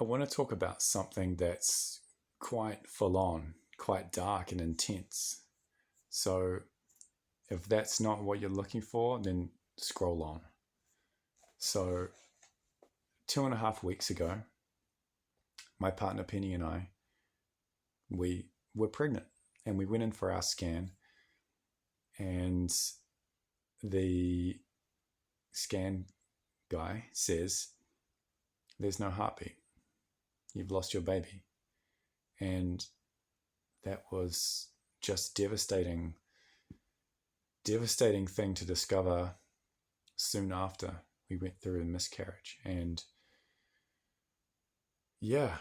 I want to talk about something that's quite full on, quite dark and intense. So if that's not what you're looking for, then scroll on. So 2.5 weeks ago, my partner Penny and I, we were pregnant and we went in for our scan, and the scan guy says, "There's no heartbeat. You've lost your baby." And that was just devastating thing to discover soon after we went through a miscarriage. And yeah,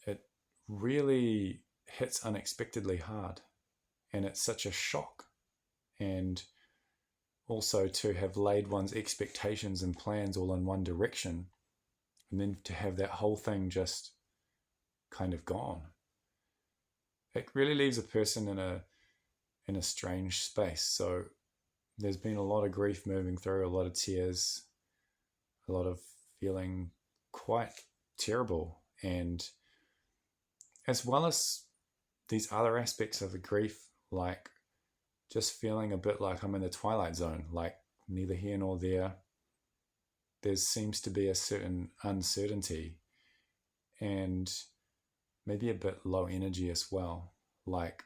it really hits unexpectedly hard. And it's such a shock. And also to have laid one's expectations and plans all in one direction, and then to have that whole thing just kind of gone. It really leaves a person in a strange space. So there's been a lot of grief moving through, a lot of tears, a lot of feeling quite terrible. And as well as these other aspects of the grief, like just feeling a bit like I'm in the twilight zone, like neither here nor there. There seems to be a certain uncertainty and maybe a bit low energy as well. Like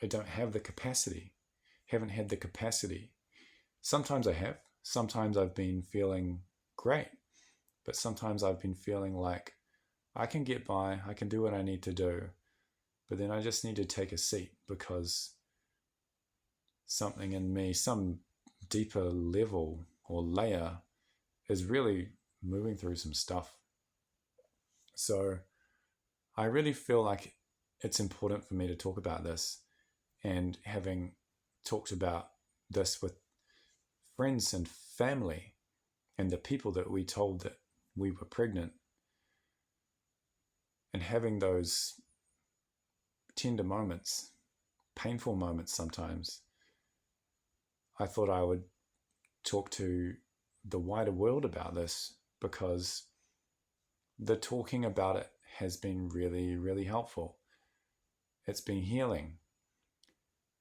I don't have the capacity, haven't had the capacity. Sometimes I have. Sometimes I've been feeling great, but sometimes I've been feeling like I can get by, I can do what I need to do, but then I just need to take a seat because something in me, some deeper level or layer, is really moving through some stuff. So I really feel like it's important for me to talk about this. And having talked about this with friends and family and the people that we told that we were pregnant, and having those tender moments, painful moments sometimes, I thought I would talk to the wider world about this, because the talking about it has been really, really helpful. It's been healing,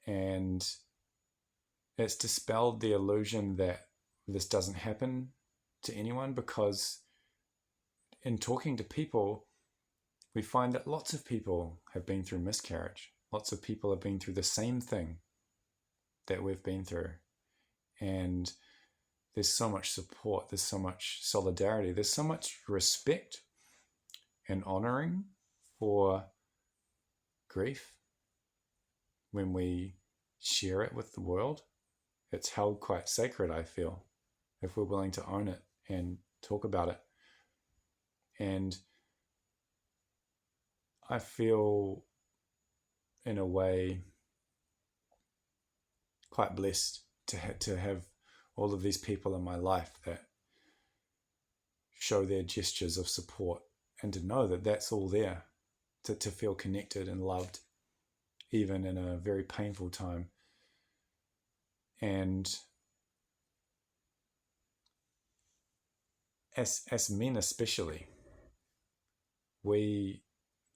and it's dispelled the illusion that this doesn't happen to anyone, because in talking to people, we find that lots of people have been through miscarriage. Lots of people have been through the same thing that we've been through. And there's so much support, there's so much solidarity, there's so much respect and honoring for grief when we share it with the world. It's held quite sacred, I feel, if we're willing to own it and talk about it. And I feel, in a way, quite blessed to have all of these people in my life that show their gestures of support, and to know that that's all there, to feel connected and loved, even in a very painful time. And as men especially, we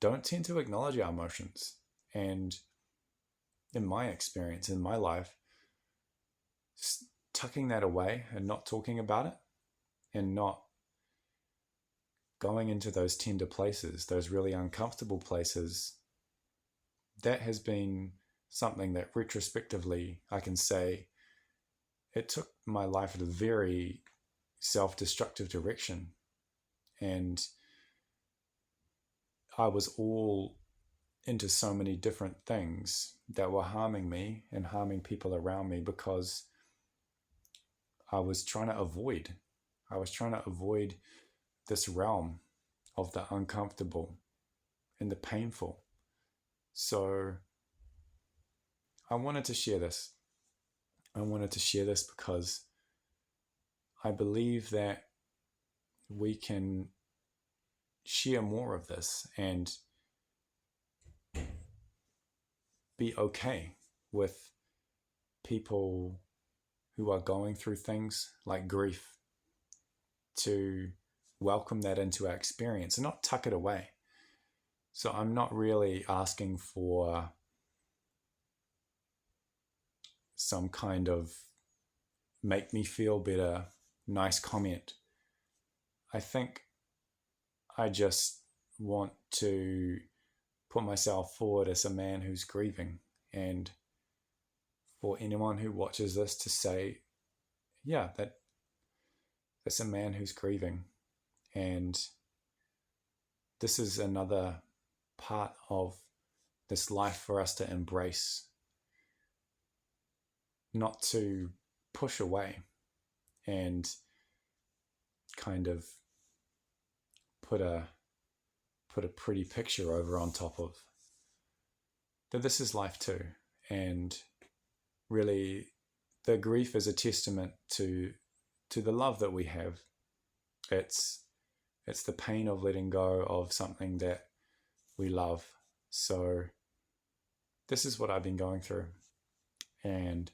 don't tend to acknowledge our emotions. And in my experience, in my life, tucking that away and not talking about it, and not going into those tender places, those really uncomfortable places, that has been something that retrospectively I can say it took my life in a very self-destructive direction. And I was all into so many different things that were harming me and harming people around me, because I was trying to avoid. I was trying to avoid this realm of the uncomfortable and the painful. So I wanted to share this. I wanted to share this because I believe that we can share more of this and be okay with people who are going through things like grief, to welcome that into our experience and not tuck it away. So I'm not really asking for some kind of make me feel better, nice comment. I think I just want to put myself forward as a man who's grieving, and for anyone who watches this to say, yeah, that's a man who's grieving. And this is another part of this life for us to embrace, not to push away and kind of put a pretty picture over on top of. That this is life too. And really, the grief is a testament to the love that we have. It's the pain of letting go of something that we love. So this is what I've been going through, and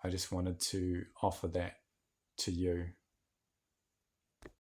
I just wanted to offer that to you.